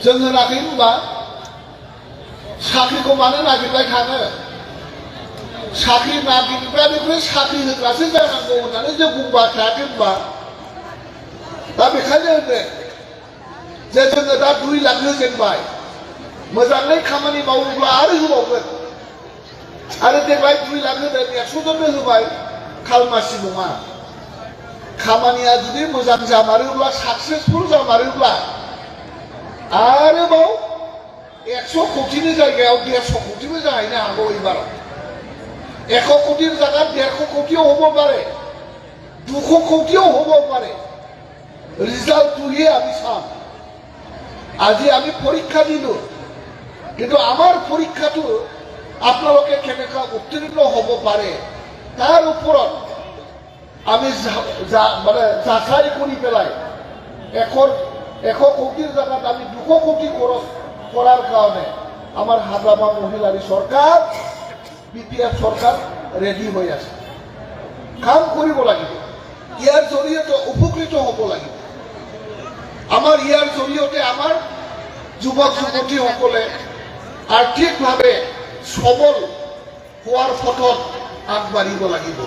जों होनाखै होनबा साख्रिखौ मानो नागिरबाय थानो साख्रि नागिरग्रानिफ्राय साख्रि होग्रासो जानांगौ होननानै जों बुंबाय थायाखै होनबा दा बेखायनो होनो जे जोङो दा 2 लाख होजेनबाय मोजाङै खामानि मावोब्ला आरो होबावगोन आरो देग्लाय 2 लाख होदों 100 जननो होबाय खालमासि नङा खामानिया जुदि मोजां जामारोब्ला साक्सेसफुल जामारोब्ला आरोबाव 100 कोटिनि जायगायाव 150 कोटिबो जाहैनो हागौ एबाराव 1 कोटिर জায়গা 150 কোটিও হব পারে 200 কোটিও হব পারে রিজাল্টটোহে আমি চাম আজি আমি পরীক্ষা দিলো কিন্তু আমার পরীক্ষাটো আপোনালোকে কেনেকা উত্তীৰ্ণ হ'ব পাৰে তাৰ ওপৰত আমি মানে যাচাই কৰি পেলাই 1 কোটিৰ জায়গাত আমি 200 কোটি খৰচ কৰাৰ কাৰণে আমাৰ হাজামা মহিলাৰী সৰকাৰ বিপিএফ সৰকাৰ ৰেডি হয়ে আছে কাম কৰিব লাগিব ইয়াৰ জৰিয়তে উপকৃত হ'ব লাগিব আমাৰ ইয়াৰ জৰিয়তে আমাৰ যুৱক যুৱতীসকলে আৰ্থিকভাৱে সবল হওয়ার পথত আগবাঢ়িব লাগিব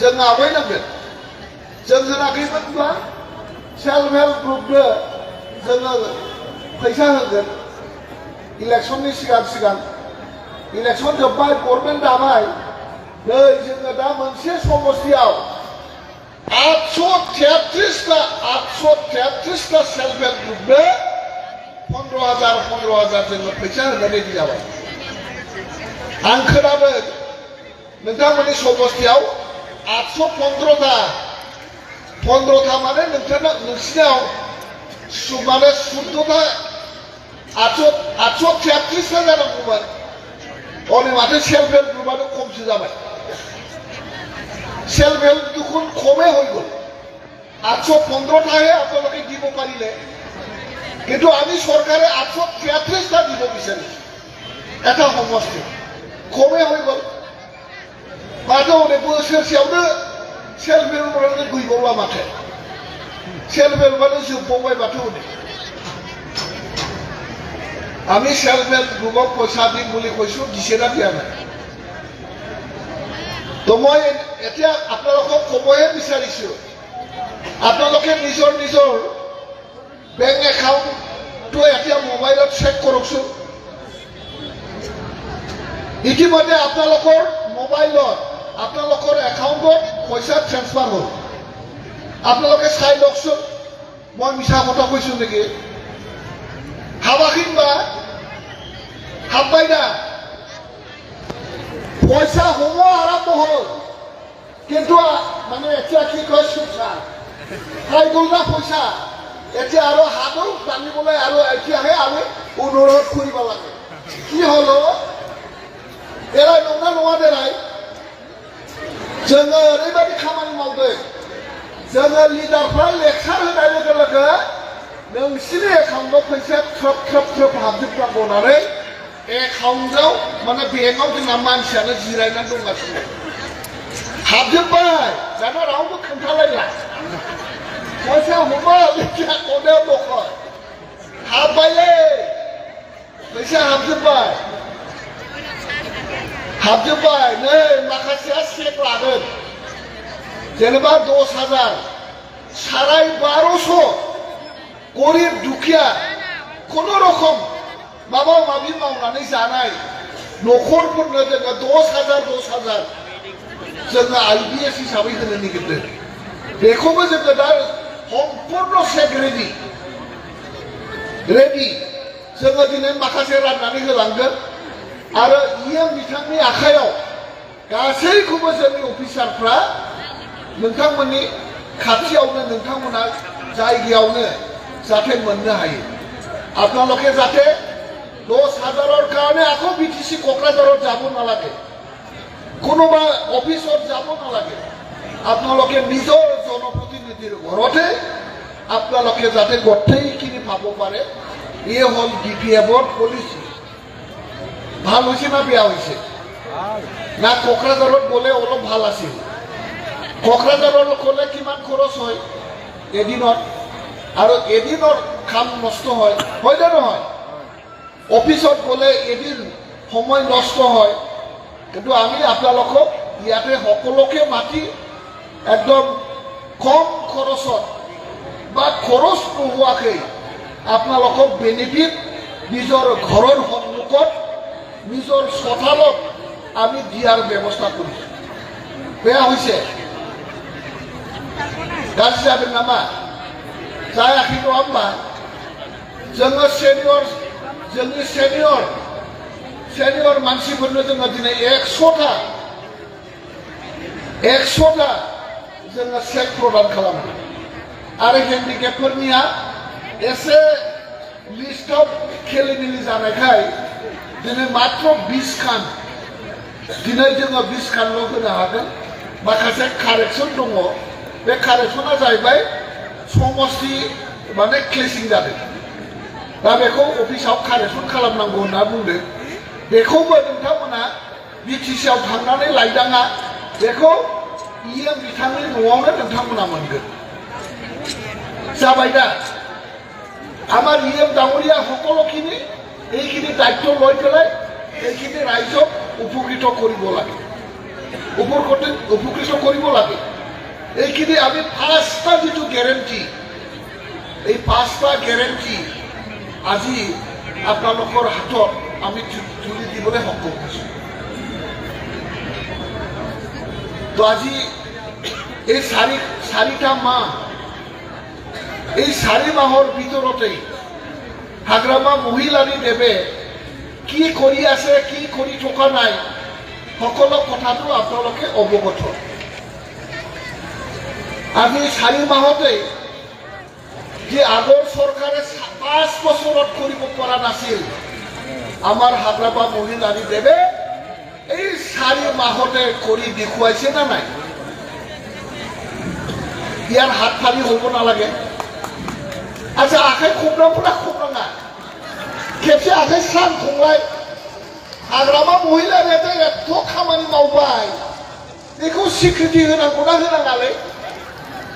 जों आवगायनांगोन जों होनाखैमोनब्ला सेल्फ हेल्प ग्रुपनो जोङो फैसा होगोन इलेक्शननि सिगां इलेक्शन जोब्बाय गभर्नमेन्ट दाबाय नै जोङो दा मोनसे समस्तियाव 833 टा सेल्फ हेल्प ग्रुपनो 15,000 जोङो फैसा होनो रेडि जाबाय आं खोनादों नोंथांमोननि समस्तियाव 815 माने नोंसिनाव माने 14 833 जानांगौमोन अने माथो सेल्फ हेल्प ग्रुपानो खमसो जाबाय सेल्फ हेल्प दुखुन कमे হয়ে গেল 815টাহে আপোনালোকে দিব পাৰিলে কিন্তু আমি সৰকাৰে 833টা দিব বিচাৰিছো এটা সমষ্টি কমে হয়ে গেল माथो हनै बोसोरसेयावनो सेल्फ हेल्पआनो गैबावला माथो सेल्फ हेल्पआनो जोबबावबाय माथो हनै আমি সেল্ফ হেল্প গ্ৰুপক পইচা দিম বুলি কৈছো দিছে না দিয়া নাই তো মই এতিয়া আপোনালোকক ক'বহে বিচাৰিছো আপোনালোকে নিজৰ বেংক একাউণ্টটো এতিয়া মোবাইলত চেক কৰকচোন ইতিমধ্যে আপোনালোকৰ মোবাইলত আপোনালোকৰ একাউণ্টত পইচা ট্ৰান্সফাৰ হ'ল আপোনালোকে চাই লওকচোন মই মিছা কথা কৈছো নেকি হাবাখিনবা হাববাই না পয়সা হব আরম্ভ হল কিন্তু মানে এতিয়া কি কয় সুচা খাই গল না পয়সা এতিয়া আরো হাতও টানিবলৈ আৰু এতিয়াহে আমি অনুৰোধ কৰিব লাগে কি হলো এরাই নংনা নङा দেরাই जोङो ओरैबायदि खामानि मावदों जोङो लिडारफ्रा लेक्सार होनाय लोगो लोगो नोंसिनि एकाउन्टआव फैसा थ्रोब हाबजोबनांगौ होननानै एकाउन्टआव माने बेंकआव जोंना मानसियानो जिरायनानै दंगासिनो हाबजोब्बाय दाना रावबो खोन्थालायला फैसा हमो लेखा खनायाव दखल हाबबायलै फैसा हाबजोब्बाय नै माखासेया चेक लागोन जेनेबा 10,000 12,500 गरीब दुखिया कोनो रकम माबा माबि मावनानै जानाय न'खरफोरनो जोङो 10,000 जोङो आईबीएस हिसाबै होनो नागिरदों बेखौबो जोङो दा सम्पूर्ण चेक रेडि जोङो दिनै माखासे राननानै होलांगोन आरो इएम बिथांनि आखायाव गासैखौबो जोंनि अफिसारफ्रा नोंथांमोननि खाथियावनो नोंथांमोना जायगायावनो जाते मोननो हायो আপোনালোকে যাতে 10,000ৰ কাৰণে আকৌ বিটিসি কোকৰাঝাৰত যাব নালাগে কোনোবা অফিসত যাব নালাগে আপোনালোকে নিজৰ জনপ্ৰতিনিধিৰ ঘৰতে আপোনালোকে যাতে গোটেইখিনি পাব পাৰে এই হল বিপিএফৰ পলিসি ভাল হৈছে না বেয়া হৈছে না কোকৰাঝাৰত গলে অলপ ভাল আছিল কোকৰাঝাৰত গলে কিমান খৰচ হয় এদিনত আৰু এদিনৰ কাম নষ্ট হয় নে নহয়? অফিচত গ'লে এদিন সময় নষ্ট হয়, কিন্তু আমি আপোনালোকক ইয়াতে সকলোকে মাতি একদম কম খৰচত বা খৰচ নোহোৱাকৈ আপোনালোকক বেনিফিট নিজৰ ঘৰৰ সন্মুখত নিজৰ চোতালত আমি দিয়াৰ ব্যৱস্থা কৰিছোঁ। বেয়া হৈছে? गाज्रि जादों नामा? जायाखै नङा होमबा? जोङो जोंनि सेनियर मानसिफोरनो जोङो दिनै 100टा जोङो चेक प्रदान खालामो आरो हेन्डिकेपफोरनिया एसे लिस्टआव खेलिमेलि जानायखाय दिनै मात्र 20 खान दिनै जोङो 20 खानल' होनो हागोन। माखासे कारेक्सन दङ, बे कारेक्सना जाहैबाय समस्ति माने क्लेसिं जादों, दा बेखौ अफिसाव कारेक्सन खालामनांगौ होनना बुंदों। बेखौबो नोंथांमोना बिटिसिआव थांनानै लायदाङा, बेखौ इएम बिथांनि न'आवनो नोंथांमोना मोनगोन। जाबाय दा? আমাৰ ইএম ডাঙৰীয়া সকলোখিনি এইখিনি দায়িত্ব লৈ পেলাই এইখিনি ৰাইজক উপকৃত কৰিব লাগে, উপকৃত কৰিব লাগে। এইখিনি আমি 5টা যিটো গেৰেণ্টি, এই 5টা গেৰেণ্টি আজি আপোনালোকৰ হাতত আমি তুলি দিবলৈ সক্ষম হৈছোঁ। তো আজি এই 4টা মাহ, এই 4 মাহৰ ভিতৰতেই হাগ্ৰামা মহিলাৰী দেৱে কি কৰি আছে, কি কৰি থকা নাই, সকলো কথাটো আপোনালোকে অৱগত। আজি 4 মাহতেই যে আগৰ চৰকাৰে 5 বছৰত কৰিব পৰা নাছিল, আমাৰ হাগ্ৰামা মহিলাৰী দেৱে এই 4 মাহতে কৰি দেখুৱাইছে না নাই? ইয়াৰ হাত ফালি হ'ব নালাগে। আচ্ছা, आखाइ खबनांगौना खबनाङा? खेबसे आखाइ स्रां खंलाय। हाग्रामा महिलारियाथ' एथ' खामानि मावबाय, बेखौ स्वीकृति होनांगौना होनाङालै?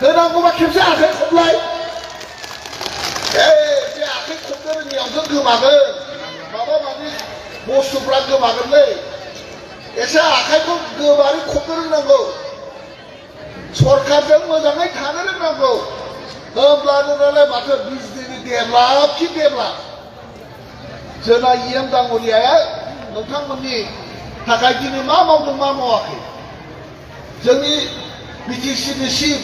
होनांगौबा खेबसे आखाइ खबलाय। बे आखाइ खबनो रोङियावसो गोमागोन, माबा माबि बुस्थुफ्रा गोमागोनलै। एसे आखाइखौ गोबारै खबनो रोंनांगौ, सरकारजों मोजाङै थानो रोंनांगौ। होमब्लानो नालाय माथो 20 दिननि डेभेलप जोंना इएम डाङरियाया नोंथांमोननि थाखाय दिनै मा मावदों मा मावाखै? जोंनि बिटिसिनि चिफ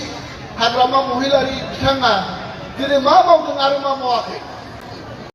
हाग्रामा महिलारी बिथाङा दिनै मा मावदों आरो मा मावाखै?